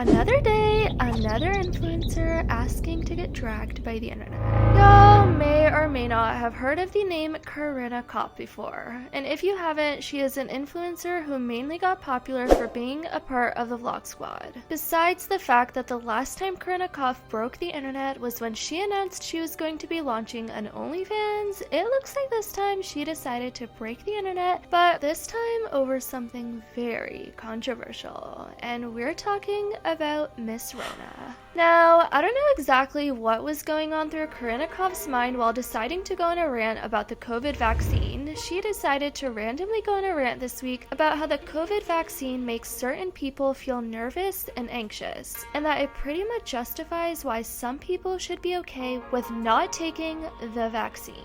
Another day, another influencer asking to get dragged by the internet. Y'all may or may not have heard of the name Corinna Kopf before, and if you haven't, she is an influencer who mainly got popular for being a part of the Vlog Squad. Besides the fact that the last time Corinna Kopf broke the internet was when she announced she was going to be launching an OnlyFans, it looks like this time she decided to break the internet, but this time over something very controversial, and we're talking about Miss Rona. Now, I don't know exactly what was going on through Corinna Kopf's mind while deciding to go on a rant about the COVID vaccine. She decided to randomly go on a rant this week about how the COVID vaccine makes certain people feel nervous and anxious, and that it pretty much justifies why some people should be okay with not taking the vaccine.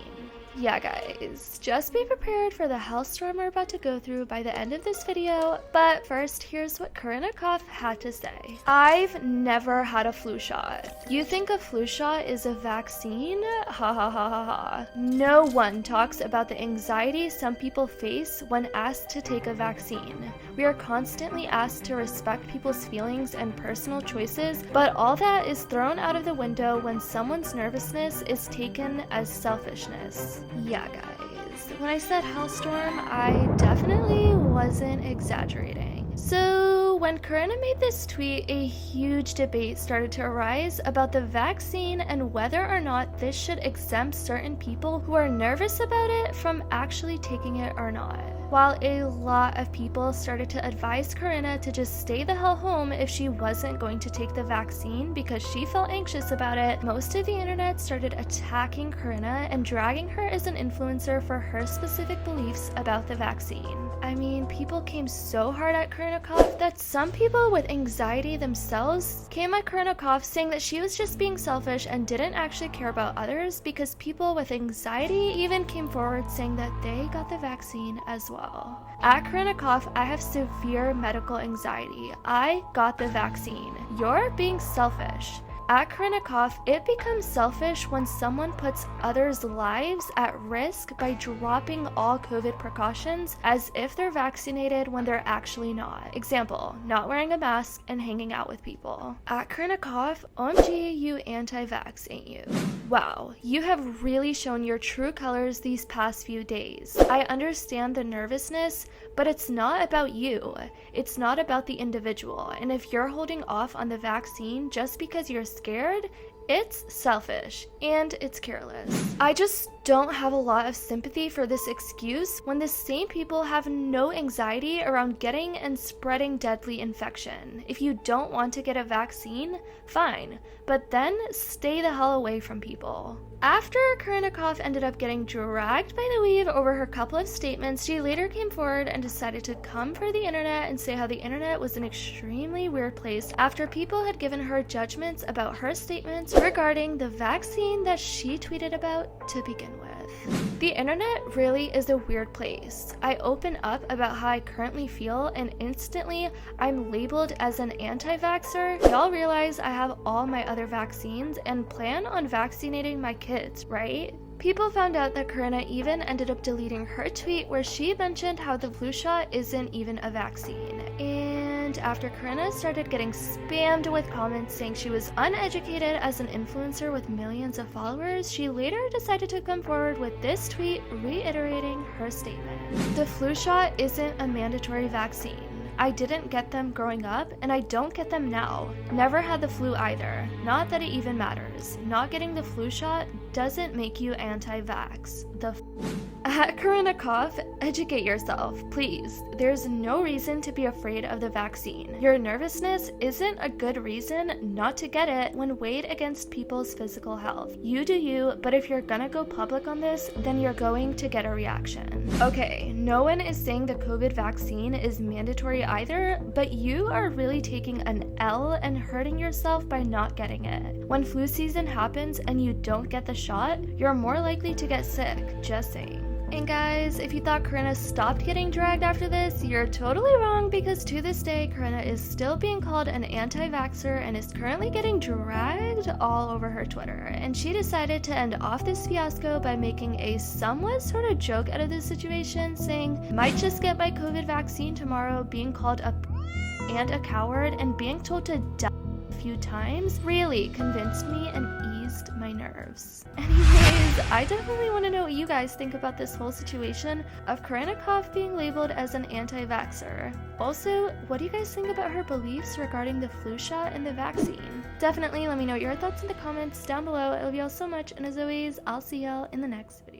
Yeah guys, just be prepared for the hellstorm we're about to go through by the end of this video, but first here's what Corinna Kopf had to say. I've never had a flu shot. You think a flu shot is a vaccine? Ha ha ha ha ha. No one talks about the anxiety some people face when asked to take a vaccine. We are constantly asked to respect people's feelings and personal choices, but all that is thrown out of the window when someone's nervousness is taken as selfishness. Yeah guys, when I said hellstorm, I definitely wasn't exaggerating. So when Corinna made this tweet, a huge debate started to arise about the vaccine and whether or not this should exempt certain people who are nervous about it from actually taking it or not. While a lot of people started to advise Corinna to just stay the hell home if she wasn't going to take the vaccine because she felt anxious about it, most of the internet started attacking Corinna and dragging her as an influencer for her specific beliefs about the vaccine. I mean, people came so hard at Corinna Kopf that some people with anxiety themselves came at Corinna Kopf saying that she was just being selfish and didn't actually care about others, because people with anxiety even came forward saying that they got the vaccine as well. At Corinna Kopf, I have severe medical anxiety. I got the vaccine. You're being selfish. At Corinna Kopf, it becomes selfish when someone puts others' lives at risk by dropping all COVID precautions as if they're vaccinated when they're actually not. Example, not wearing a mask and hanging out with people. At Corinna Kopf, OMG, you anti-vax, ain't you? Wow, you have really shown your true colors these past few days. I understand the nervousness, but it's not about you. It's not about the individual. And if you're holding off on the vaccine just because you're scared, it's selfish and it's careless. I just don't have a lot of sympathy for this excuse when the same people have no anxiety around getting and spreading deadly infection. If you don't want to get a vaccine, fine, but then stay the hell away from people. After Corinna Kopf ended up getting dragged by the weave over her couple of statements, she later came forward and decided to come for the internet and say how the internet was an extremely weird place after people had given her judgments about her statements regarding the vaccine that she tweeted about to begin with. The internet really is a weird place. I open up about how I currently feel and instantly I'm labeled as an anti-vaxxer. Y'all realize I have all my other vaccines and plan on vaccinating my kids, right? People found out that Corinna even ended up deleting her tweet where she mentioned how the flu shot isn't even a vaccine. And after Corinna started getting spammed with comments saying she was uneducated as an influencer with millions of followers, she later decided to come forward with this tweet reiterating her statement. The flu shot isn't a mandatory vaccine. I didn't get them growing up, and I don't get them now. Never had the flu either. Not that it even matters. Not getting the flu shot doesn't make you anti-vax. At Corinna Kopf, educate yourself, please. There's no reason to be afraid of the vaccine. Your nervousness isn't a good reason not to get it when weighed against people's physical health. You do you, but if you're gonna go public on this, then you're going to get a reaction. Okay, no one is saying the COVID vaccine is mandatory either, but you are really taking an L and hurting yourself by not getting it. When flu season happens and you don't get the shot, you're more likely to get sick, just saying. And guys, if you thought Corinna stopped getting dragged after this, you're totally wrong, because to this day, Corinna is still being called an anti-vaxxer and is currently getting dragged all over her Twitter. And she decided to end off this fiasco by making a somewhat sort of joke out of this situation, saying, "Might just get my COVID vaccine tomorrow," being called a and a coward, and being told to die a few times really convinced me and eased my nerves. Anyways, I definitely want to know what you guys think about this whole situation of Corinna Kopf being labeled as an anti-vaxxer. Also, what do you guys think about her beliefs regarding the flu shot and the vaccine? Definitely let me know your thoughts in the comments down below. I love y'all so much, and as always, I'll see y'all in the next video.